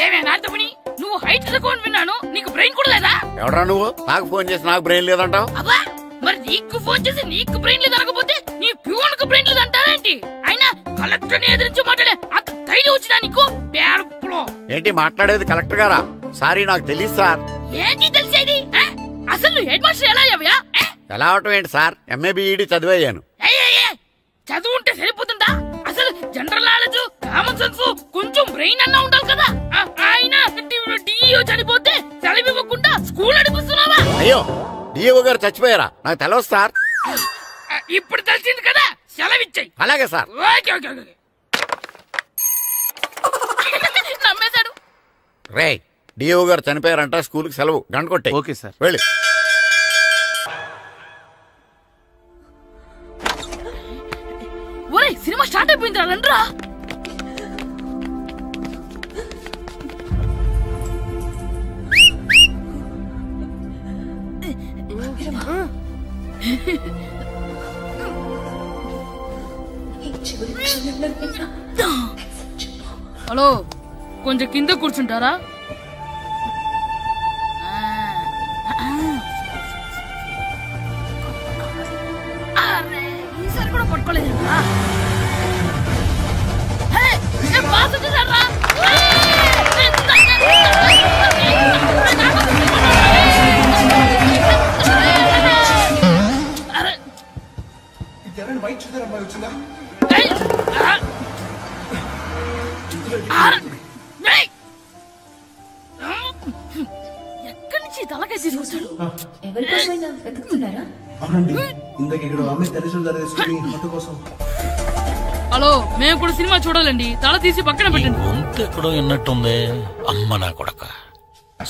ఏమే నారదముని, నువ్వు హైట్ తక్కువ విన్నాను, నీకు బ్రెయిన్ కూడా లేదా? ఎవరా నువ్వు? నాకు ఫోన్ చేసి నాకు బ్రెయిన్ లేదంటావు? అబ్బా, మరి నీకు ఫోన్ చేసి నీకు బ్రెయిన్ లేదనకపోతే నీ ప్యూన్ కు బ్రెయిన్ లేదంటారేంటి? అయినా కలెక్టర్ ని ఎదిరించి మాట్లాడే అంత ధైర్యం వచ్చినా నీకు? ఏంటి మాట్లాడేది? కలెక్టర్ గారా? సారీ, నాకు తెలియదు సార్. ఏంటి తెలిసేది? అసలు నువ్వు హెడ్ మాస్టర్ ఎలా అయ్యావా? ఎలా అవటం ఏంటి సార్? ఎంఏబిఈడి చదివయ్యాను. చదువు ఉంటే సరిపోతుందా? అసలు జనరల్ నాలెడ్జ్, కామన్ సెన్స్, కొంచెం బ్రెయిన్ అన్నా ఉండాలి కదా. ఆయన డిఇఓ చనిపోతే సెలవివ్వకుండా స్కూల్ నడిపిస్తున్నావా? అయ్యో, డిఇఓ గారు చచ్చిపోయారా? నాకు తెలియదు సార్. ఇప్పుడు తెలిసింది కదా, సెలవిచ్చాయి. అలాగే సార్. నమ్మేశాడు. రే, డిఇఓ గారు చనిపోయారంట, స్కూల్ కి సెలవు. గంట కొట్టే. Okay sir. వెళ్ళి. ఒరే, సినిమా స్టార్ట్ అయిపోయింది, రండ్రా. హలో, కొంచెం కింద కూర్చుంటారా? ఈసారి కూడా పట్టుకోలేదు. ఎక్కడి నుంచి తలకాయ తీసుకొచ్చాడు? హలో, మేము కూడా సినిమా చూడాలండి. తల తీసి పక్కన పెట్టండి. గొంతు ఎక్కడో విన్నట్టుంది. అమ్మ నా కొడక,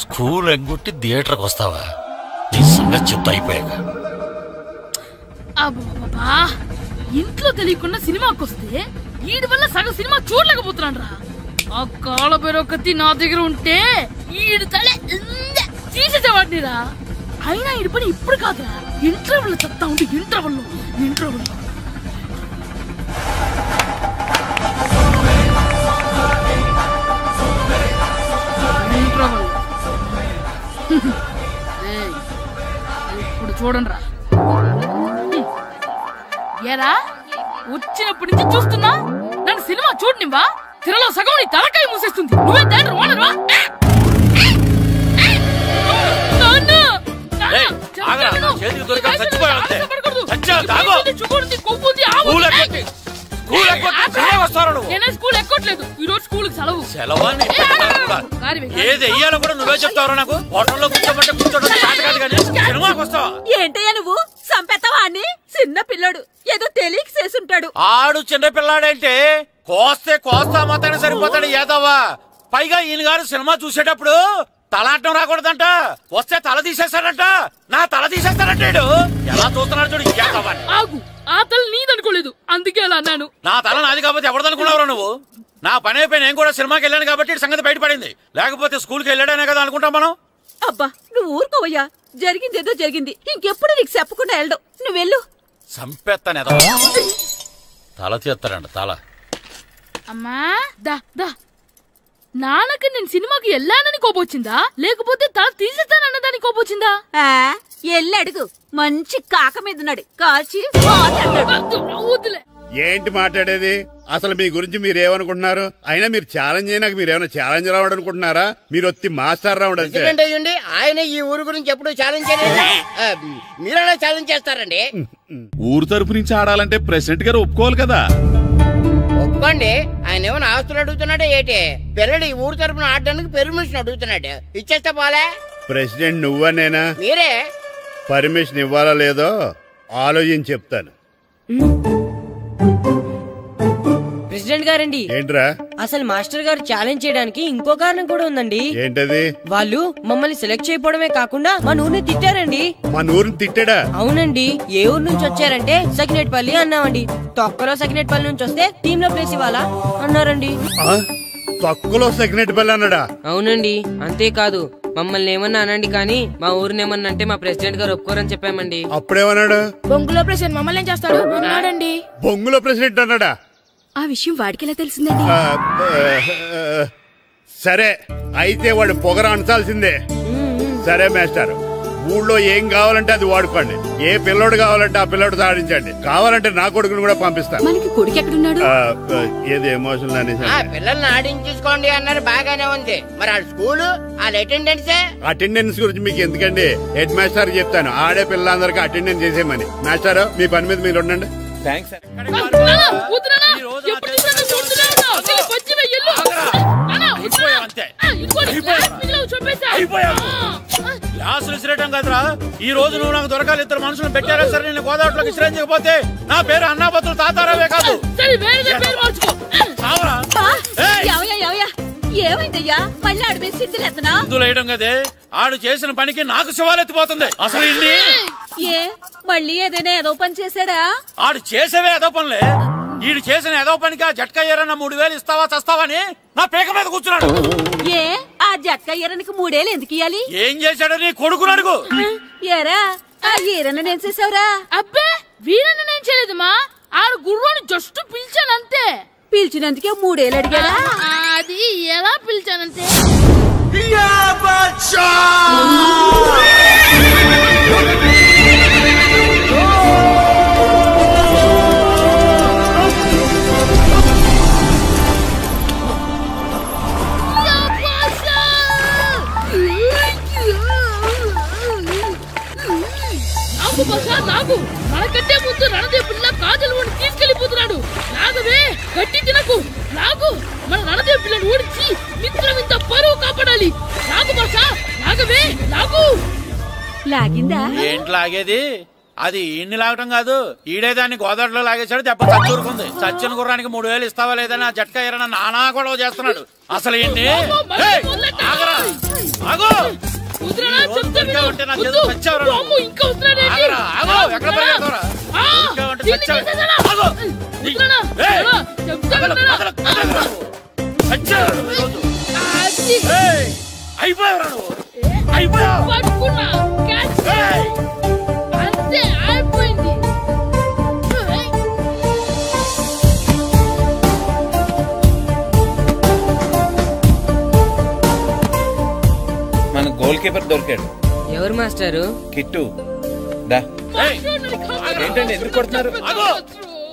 స్కూల్ ఎగ్గొట్టి థియేటర్కి వస్తావా? నీ సంగతి చెప్తా అయిపోయాక. అబ్బా, ఇంట్లో తెలియకుండా సినిమాకి వస్తే వీడి వల్ల సగం సినిమా చూడలేకపోతున్నాను రా. ఆ కాళ్ళ బెరొకతి నా దగ్గర ఉంటే ఈడు తలే తీసేసేవాడిని రా. అయినా ఈడి పని ఇప్పుడు కాదురా, ఇంటర్వెల్ చెప్తా ఉంటే ఇంటర్వెల్ ఇప్పుడు చూడండి రా. ఏరా, వచ్చినప్పటి నుంచి చూస్తున్నా, నన్ను సినిమా చూడనివ్వా? తిరలో సగం నీ తలకాయ మూసేస్తుంది. నువ్వే దాన్ని రోనర్వా? నేనే స్కూల్ ఎక్కట్లేదు, ఈ రోజు స్కూల్ సెలవు. ఏది వెయ్యాలో కూడా నువ్వే చెప్తావు. నాకు హోటల్లో కూర్చోబట్టే కూర్చోడం కాదు కానీ సినిమాకి వస్తావా? ఏంటయ్యా నువ్వు? సంపెత్తవా అని? చిన్న పిల్లడు, ఏదో తెలియక చేసుంటాడు. ఆడు చిన్న పిల్లాడంటే కోస్తే కోస్తా మాత్రమే సరిపోతాడు ఏదవ్వా. పైగా ఈయన గారు సినిమా చూసేటప్పుడు తలాటం రాకూడదంట, వస్తే తల తీసేస్తాడంట. నా తల తీసేస్తాడంటాడు. ఎలా చూస్తున్నాడు చూడు. ఆగు, ఆ తల నీదనుకోలేదు, అందుకే అలా అన్నాను. నా తల నాది కాబట్టి ఎవరిదనుకున్నావురా నువ్వు? నా పని అయిపోయి నేను కూడా సినిమాకి వెళ్ళాను కాబట్టి సంగతి బయటపడింది. లేకపోతే స్కూల్కి వెళ్ళాడనే కదా అనుకుంటాం మనం. అబ్బా, నువ్వు ఊరుకోవయ్యా. జరిగింది ఏదో జరిగింది, ఇంకెప్పుడు నీకు చెప్పకుండా వెళ్ళడం. నువ్వు వెళ్ళు. సంపెత్తనే తల తీస్తాడంట. తల అమ్మా, దా దా. నాన్నకి నేను సినిమాకి వెళ్ళానని కోపొచ్చిందా, లేకపోతే తల తీసేస్తానన్నదాని కోపొచ్చిందా? ఎల్లి అడుగు. మంచి కాక మీద ఉన్నాడు, కాల్చి వద్దులే. ఏంటి మాట్లాడేది? అసలు మీ గురించి మీరేమనుకుంటున్నారు? అయినా మీరు ఛాలెంజ్ అయినాక మీరేమైనా ఛాలెంజ్ రావడం అనుకుంటున్నారా? మీరు వచ్చి మాస్టర్ రావడం. ఆయన ఈ ఊరు గురించి ఎప్పుడు ఛాలెంజ్ చేయలేదు. మీరెలా ఛాలెంజ్ చేస్తారండి? ఊరు తరపు నుంచి ఆడాలంటే ప్రెసిడెంట్ గారు ఒప్పుకోవాలి కదా. ఒప్పుకోండి. ఆయన ఏమైనా ఆస్తులు అడుగుతున్నాడే ఏంటి? పిల్లడు ఈ ఊరు తరపున ఆడడానికి పెర్మిషన్ అడుగుతున్నాడు. ఇచ్చేస్తే పోలే. ప్రెసిడెంట్ నువ్వా నేనా? మీరే. పర్మిషన్ ఇవ్వాలా లేదో ఆలోచించి చెప్తాను. ప్రెసిడెంట్ గారండి. ఏంట్రా? అసలు మాస్టర్ గారు ఛాలెంజ్ చేయడానికి ఇంకో కారణం కూడా ఉందండి. ఏంటది? వాళ్ళు మమ్మల్ని సెలెక్ట్ చేయకపోవడమే కాకుండా మా ఊరిని తిట్టారండి. మా ఊరిని తిట్టాడా? అవునండి. ఏ ఊరు నుంచి వచ్చారంటే సకినేట్పల్లి అన్నామండి. తొక్కలో సకినేట్పల్లి నుంచి వస్తే టీమ్ లో ప్లేస్ ఇవ్వాలా అన్నారండి. తక్కువలో సెకండ్ పిల్ల అన్నాడా? అవునండి, అంతేకాదు మమ్మల్ని ఏమన్నా అనండి కానీ మా ఊరిని ఏమన్నా అంటే మా ప్రెసిడెంట్ గారు ఒప్పుకోరని చెప్పామండి. అప్పుడేమన్నాడు? బొంగులో ప్రెసిడెంట్ మమ్మల్ని ఏం చేస్తాడు అన్నాడండి. బొంగులో ప్రెసిడెంట్ అన్నాడా? ఆ విషయం వాడికి ఎలా తెలిసిందండి? సరే అయితే వాడు పొగర అంచాల్సిందే. సరే మాస్టర్, ఊళ్ళో ఏం కావాలంటే అది వాడుకోండి. ఏ పిల్లోడు కావాలంటే ఆ పిల్లోడు సాధించండి. కావాలంటే నా కొడుకుని కూడా పంపిస్తాను. మనకి కొడుకు ఎక్కడున్నాడు? ఏది ఎమోషనల్ అనేసి పిల్లల్ని ఆడించేసుకోండి అన్నారు, బాగానే ఉంది. మరి ఆ స్కూలు వాళ్ళ అటెండెన్స్ గురించి మీకు ఎందుకండి, హెడ్ మాస్టర్ చెప్తాను. ఆడే పిల్లలందరికీ అటెండెన్స్ చేసేయమని. మాస్టర్ మీ పని మీద మీరు ఉండండి. థ్యాంక్స్. క్లాసులు విసిరేయటం కదరా, ఈ రోజు నువ్వు నాకు దొరకాలి. ఇద్దరు మనుషులు పెట్టారా సరే, నేను గోదావరిలోకి విసిరించకపోతే నా పేరు అన్నాపత్రులు తాతారావే కాదు. ఏమైందయ్యా? మళ్ళీ ఆడిపోయి సిద్ధులేతనా? సిద్ధులేయడం కదే, ఆడు చేసిన పనికి నాకు శివాలెత్తిపోతుంది. అసలు ఏ మళ్ళీ ఏదైనా ఏదో పని చేశాడా? ఆడు చేసేవే ఏదో పనులే. ఈడు చేసిన ఏదో పనికి ఆ జట్కా ఏరన్న 3000 ఇస్తావా చస్తావని నా పేక మీద కూర్చున్నాడు. ఏ ఆ జట్కా ఈరనికి 3000 ఎందుకు ఇయ్యాలి? ఏం చేశాడో నీ కొడుకుని అడుగు. ఏరా ఆ ఈరన్న నేను చేసావురా? అబ్బే వీరన్న నేను చేయలేదు మా, ఆడు గుర్రోని జస్ట్ పిలిచానంతే. పిలిచినందుకే 3000 అడిగాడా? అది ఎలా పిలిచానంటే నాకు మనకంటే ముందు రణదేవుడిలా కాజల్ వాడిని తీసుకెళ్లిపోతున్నాడు. నాగవే గట్టి తినకు, నాగు మన రణదేవి పిల్లని ఓడించి మిత్రం ఇంత పరువు కాపాడాలి. నాగు భాష నాగవే నాగు. లాగిందా? ఏంటి లాగేది? అది ఈయన్ని లాగటం కాదు, ఈడే దాన్ని గోదావరిలో లాగేశాడు. దెబ్బ చచ్చూరుకుంది. చచ్చిన గుర్రానికి 3000 ఇస్తావా లేదని ఆ జట్కా ఏరన్నా నానా గొడవ చేస్తున్నాడు. అసలు ఏంటి? అంతే అయిపోయింది. మన గోల్ కీపర్ దొరికాడు. ఎవరు మాస్టారు? కిట్టు. ఏంటండి ఎందుకు కొడుతున్నారు?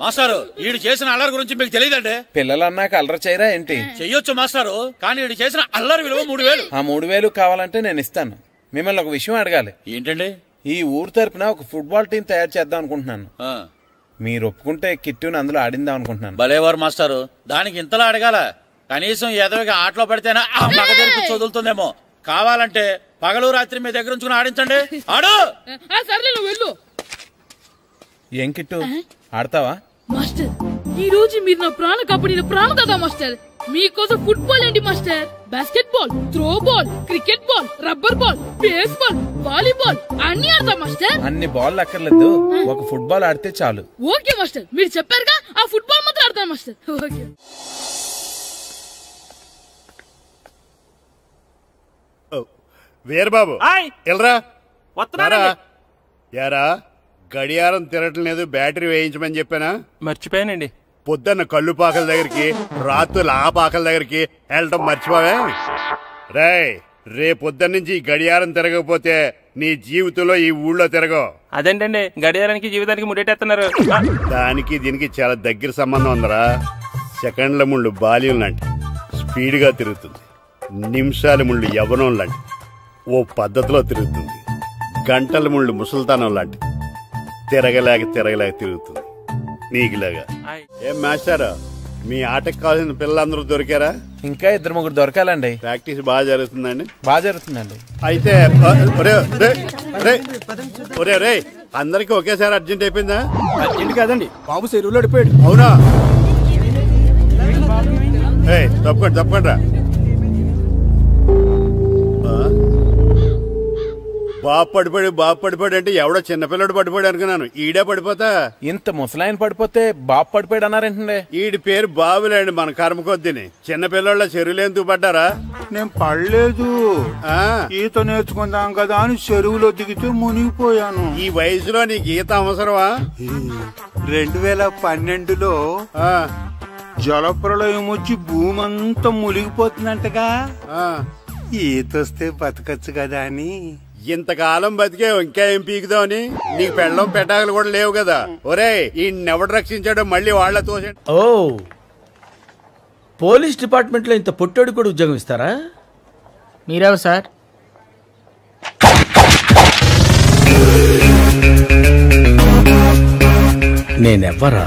మాస్టారు ఈడు చేసిన అల్లరి గురించి మీకు తెలియదండి. పిల్లలు అన్నాక అల్లరి చేయరా ఏంటి? చెయ్యొచ్చు మాస్టారు, కానీ ఈడు చేసిన అల్లరి విలువ 3000. ఆ 3000 కావాలంటే నేను ఇస్తాను. మిమ్మల్ని ఒక విషయం అడగాలి. ఏంటండి? ఈ ఊరు తరపున ఒక ఫుట్బాల్ టీం తయారు చేద్దాం అనుకుంటున్నాను. మీరు ఒప్పుకుంటే కిట్టుని అందులో ఆడిందాం అనుకుంటున్నాను. భలేవారు మాస్టారు, దానికి ఇంతలా అడగాల? కనీసం ఎదవిగా ఆటలో పడితేనే ఆ మగ తెరిపి చదువుతుందేమో. కావాలంటే పగలు రాత్రి మీ దగ్గర ఉంచుకుని ఆడించండి. ఆడు. సర్లే నువ్వు వెళ్ళు. ఏం కిట్టు ఆడతావా? మాస్టర్ ఈ రోజు మీరు నా ప్రాణ కాపాడిన ప్రాణదాత మాస్టర్. మీకోసం ఫుట్బాల్ ఏంటి master, basket ball, throw ball, cricket ball, rubber ball, base ball, volleyball అన్ని ఆడతా మాస్టర్. అన్ని బాల్ అక్కర్లేదు, ఒక ఫుట్బాల్ ఆడితే చాలు. ఓకే మాస్టర్, మీరు చెప్పారుగా ఆ ఫుట్బాల్ మాత్రం ఆడతాను మాస్టర్. ఓకే. వీరబాబు ఎల్రా యారా, గడియారం తిరగట్లేదు, బ్యాటరీ వేయించమని చెప్పానా? మర్చిపోయానండి. పొద్దున్న కళ్ళు పాకల దగ్గరికి, రాత్రులు ఆ పాకల దగ్గరికి వెళ్ళటం మర్చిపోవే? రేపొద్దున్న నుంచి ఈ గడియారం తిరగకపోతే నీ జీవితంలో ఈ ఊళ్ళో తిరగవు. అదేంటండి గడియారానికి జీవితానికి ముడేటేస్తున్నారు? దానికి దీనికి చాలా దగ్గర సంబంధం ఉందరా. సెకండ్ల ముళ్ళు బాల్యం లాంటి స్పీడ్ గా తిరుగుతుంది. నిమిషాల ముళ్ళు యవ్వనం లాంటి ఓ పద్ధతిలో తిరుగుతుంది. గంటల ముళ్ళు ముసల్తానం లాంటి తిరగలేక తిరుగుతుంది. నీకులాగా. ఏం మాస్టర్, మీ ఆటకు కావాల్సిన పిల్లలందరూ దొరికారా? ఇంకా 2-3 దొరకాలండి. ప్రాక్టీస్ బాగా జరుగుతుందండి? బాగా జరుగుతుందండి. అయితే రే అందరికి ఒకేసారి అర్జెంట్ అయిపోయిందా? అర్జెంట్ కాదండి, బాబు చెరువులో అడిపోయాడు. అవునా? తప్పకుండా రా. బాబు పడిపోయాడు అంటే ఎవడో చిన్నపిల్లడు పడిపోయాడు అనుకున్నాను. ఈడే పడిపోతా. ఇంత ముసలాయన పడిపోతే బాబు పడిపోయాడు అన్నారేంటండి? ఈడి పేరు బాబులేండి. మన కర్మ కొద్దిని. చిన్నపిల్లల చెరువులు ఎందుకు పడ్డారా? నేను పడలేదు, ఈత నేర్చుకుందాం కదా అని చెరువులో దిగితే మునిగిపోయాను. ఈ వయసులో నీకు ఈత అవసరమా? 2012లో జలప్రళయం వచ్చి భూమి అంతా మునిగిపోతుందంటగా. ఈతొస్తే బతకచ్చు కదా అని. ఇంతకాలం బతికే ఇంకా ఏం పీకుదామని? నీకు పెళ్ళం పెట్టాకలు కూడా లేవు కదా. ఒరే ఈయనెవడు రక్షించాడో మళ్ళీ వాళ్ళ తోసండి. ఓ, పోలీస్ డిపార్ట్మెంట్ లో ఇంత పొట్టోడు కూడా ఉద్యోగం ఇస్తారా? మీరెవరు సార్? నేనెవ్వరా?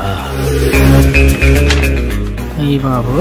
బాబు